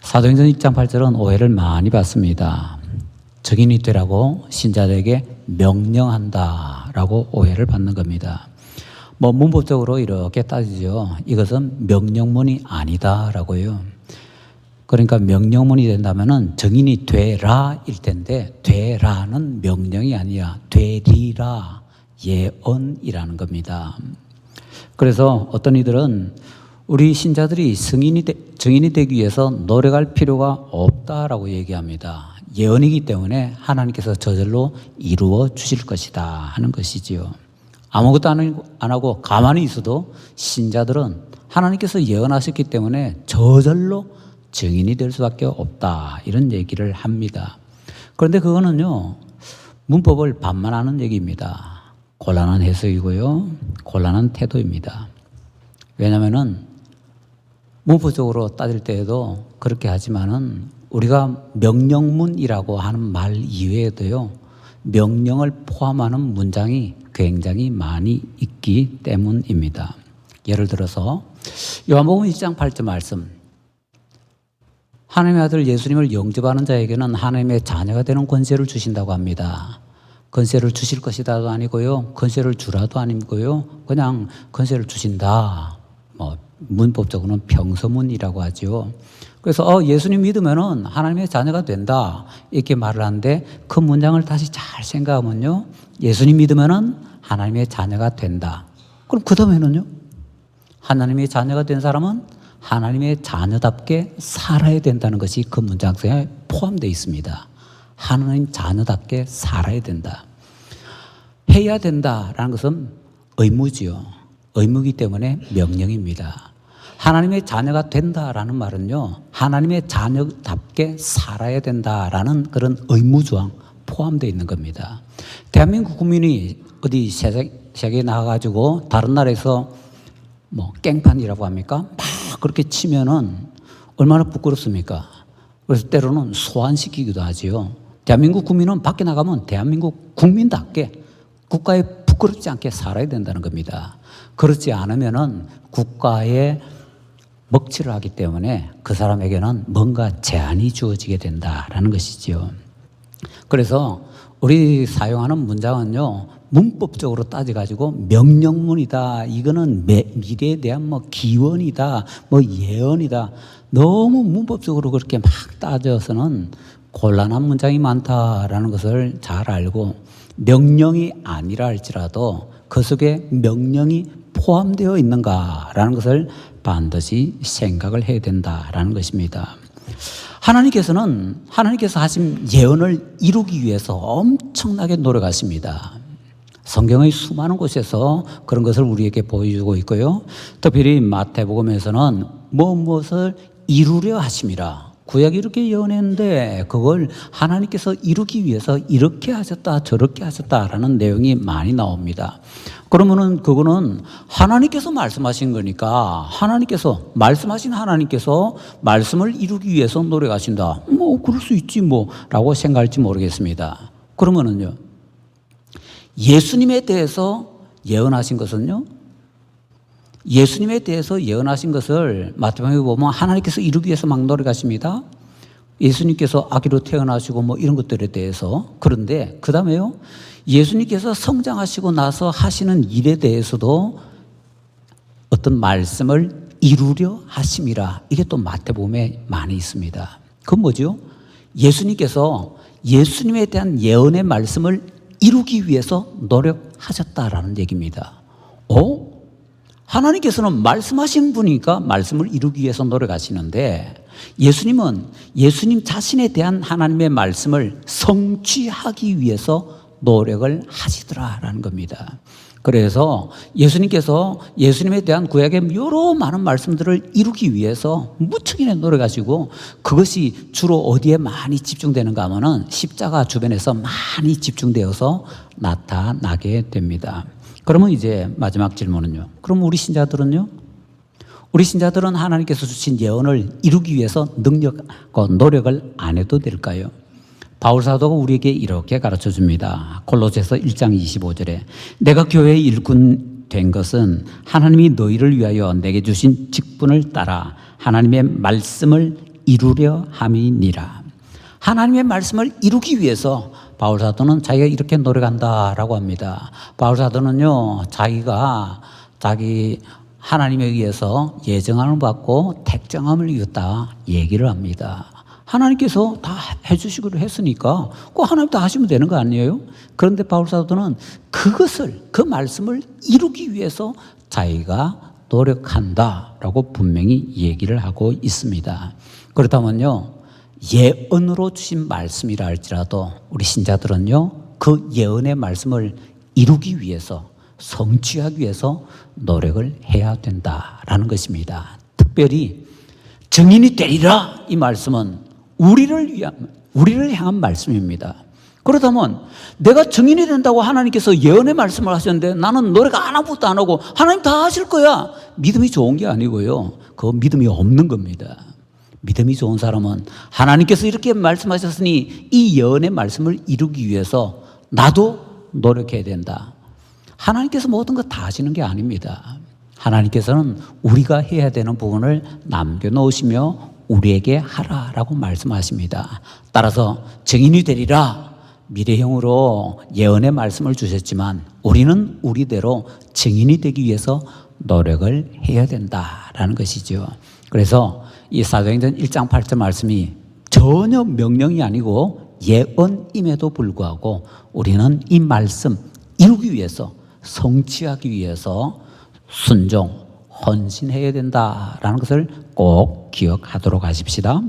사도행전 1장 8절은 오해를 많이 받습니다. 증인이 되라고 신자들에게 명령한다라고 오해를 받는 겁니다. 문법적으로 이렇게 따지죠. 이것은 명령문이 아니다라고요. 그러니까 명령문이 된다면은 증인이 되라일 텐데, 되라는 명령이 아니라 되리라, 예언이라는 겁니다. 그래서 어떤 이들은 우리 신자들이 증인이 되기 위해서 노력할 필요가 없다라고 얘기합니다. 예언이기 때문에 하나님께서 저절로 이루어 주실 것이다 하는 것이지요. 아무것도 안 하고 가만히 있어도 신자들은 하나님께서 예언하셨기 때문에 저절로 증인이 될 수밖에 없다, 이런 얘기를 합니다. 그런데 그거는요, 문법을 반만하는 얘기입니다. 곤란한 해석이고요, 곤란한 태도입니다. 왜냐하면은 문법적으로 따질 때에도 그렇게 하지만은 우리가 명령문이라고 하는 말 이외에도요, 명령을 포함하는 문장이 굉장히 많이 있기 때문입니다. 예를 들어서 요한복음 1장 8절 말씀, 하나님의 아들 예수님을 영접하는 자에게는 하나님의 자녀가 되는 권세를 주신다고 합니다. 권세를 주실 것이다도 아니고요, 권세를 주라도 아니고요, 그냥 권세를 주신다. 문법적으로는 평서문이라고 하죠. 그래서 예수님 믿으면은 하나님의 자녀가 된다, 이렇게 말을 하는데, 그 문장을 다시 잘 생각하면요, 예수님 믿으면은 하나님의 자녀가 된다. 그럼 그 다음에는요, 하나님의 자녀가 된 사람은 하나님의 자녀답게 살아야 된다는 것이 그 문장 속에 포함되어 있습니다. 하나님 자녀답게 살아야 된다. 해야 된다라는 것은 의무지요. 의무이기 때문에 명령입니다. 하나님의 자녀가 된다라는 말은요, 하나님의 자녀답게 살아야 된다라는 그런 의무조항 포함되어 있는 겁니다. 대한민국 국민이 어디 세계에 나가가지고 다른 나라에서 깽판이라고 합니까? 막 그렇게 치면은 얼마나 부끄럽습니까? 그래서 때로는 소환시키기도 하지요. 대한민국 국민은 밖에 나가면 대한민국 국민답게 국가에 부끄럽지 않게 살아야 된다는 겁니다. 그렇지 않으면은 국가에 먹칠을 하기 때문에 그 사람에게는 뭔가 제한이 주어지게 된다라는 것이지요. 그래서 우리 사용하는 문장은요, 문법적으로 따져가지고 명령문이다, 이거는 미래에 대한 기원이다, 예언이다, 너무 문법적으로 그렇게 막 따져서는 곤란한 문장이 많다라는 것을 잘 알고, 명령이 아니라 할지라도 그 속에 명령이 포함되어 있는가라는 것을 반드시 생각을 해야 된다라는 것입니다. 하나님께서 하신 예언을 이루기 위해서 엄청나게 노력하십니다. 성경의 수많은 곳에서 그런 것을 우리에게 보여주고 있고요, 특별히 마태복음에서는 무엇을 이루려 하심이라, 구약이 이렇게 예언했는데 그걸 하나님께서 이루기 위해서 이렇게 하셨다 저렇게 하셨다라는 내용이 많이 나옵니다. 그러면은 그거는 하나님께서 말씀하신 거니까, 하나님께서 말씀하신 하나님께서 말씀을 이루기 위해서 노력하신다, 그럴 수 있지 라고 생각할지 모르겠습니다. 그러면은요, 예수님에 대해서 예언하신 것은요, 예수님에 대해서 예언하신 것을 마태복음에 보면 하나님께서 이루기 위해서 막 노력하십니다. 예수님께서 아기로 태어나시고 이런 것들에 대해서. 그런데 그 다음에요, 예수님께서 성장하시고 나서 하시는 일에 대해서도 어떤 말씀을 이루려 하심이라, 이게 또 마태복음에 많이 있습니다. 그건 뭐죠? 예수님께서 예수님에 대한 예언의 말씀을 이루기 위해서 노력하셨다라는 얘기입니다. 하나님께서는 말씀하신 분이니까 말씀을 이루기 위해서 노력하시는데, 예수님은 예수님 자신에 대한 하나님의 말씀을 성취하기 위해서 노력을 하시더라라는 겁니다. 그래서 예수님께서 예수님에 대한 구약의 여러 많은 말씀들을 이루기 위해서 무척이나 노력하시고, 그것이 주로 어디에 많이 집중되는가 하면은 십자가 주변에서 많이 집중되어서 나타나게 됩니다. 그러면 이제 마지막 질문은요, 그럼 우리 신자들은요? 우리 신자들은 하나님께서 주신 예언을 이루기 위해서 능력과 노력을 안 해도 될까요? 바울 사도가 우리에게 이렇게 가르쳐 줍니다. 골로새서 1장 25절에 내가 교회의 일꾼 된 것은 하나님이 너희를 위하여 내게 주신 직분을 따라 하나님의 말씀을 이루려 함이니라. 하나님의 말씀을 이루기 위해서 바울 사도는 자기가 이렇게 노력한다라고 합니다. 바울 사도는요, 자기가 자기 하나님에 의해서 예정함을 받고 택정함을 이뤘다 얘기를 합니다. 하나님께서 다 해주시기로 했으니까 그 하나님 다 하시면 되는 거 아니에요? 그런데 바울 사도는 그 말씀을 이루기 위해서 자기가 노력한다라고 분명히 얘기를 하고 있습니다. 그렇다면요, 예언으로 주신 말씀이라 할지라도 우리 신자들은요, 그 예언의 말씀을 이루기 위해서, 성취하기 위해서 노력을 해야 된다라는 것입니다. 특별히 증인이 되리라, 이 말씀은 우리를 향한 말씀입니다. 그렇다면 내가 증인이 된다고 하나님께서 예언의 말씀을 하셨는데 나는 노력 아무것도 안 하고 하나님 다 하실 거야, 믿음이 좋은 게 아니고요, 그 믿음이 없는 겁니다. 믿음이 좋은 사람은 하나님께서 이렇게 말씀하셨으니 이 예언의 말씀을 이루기 위해서 나도 노력해야 된다. 하나님께서 모든 거 다 하시는 게 아닙니다. 하나님께서는 우리가 해야 되는 부분을 남겨놓으시며 우리에게 하라라고 말씀하십니다. 따라서 증인이 되리라, 미래형으로 예언의 말씀을 주셨지만 우리는 우리대로 증인이 되기 위해서 노력을 해야 된다라는 것이죠. 그래서 이 사도행전 1장 8절 말씀이 전혀 명령이 아니고 예언임에도 불구하고 우리는 이 말씀 이루기 위해서, 성취하기 위해서 순종, 헌신해야 된다라는 것을 꼭 기억하도록 하십시다.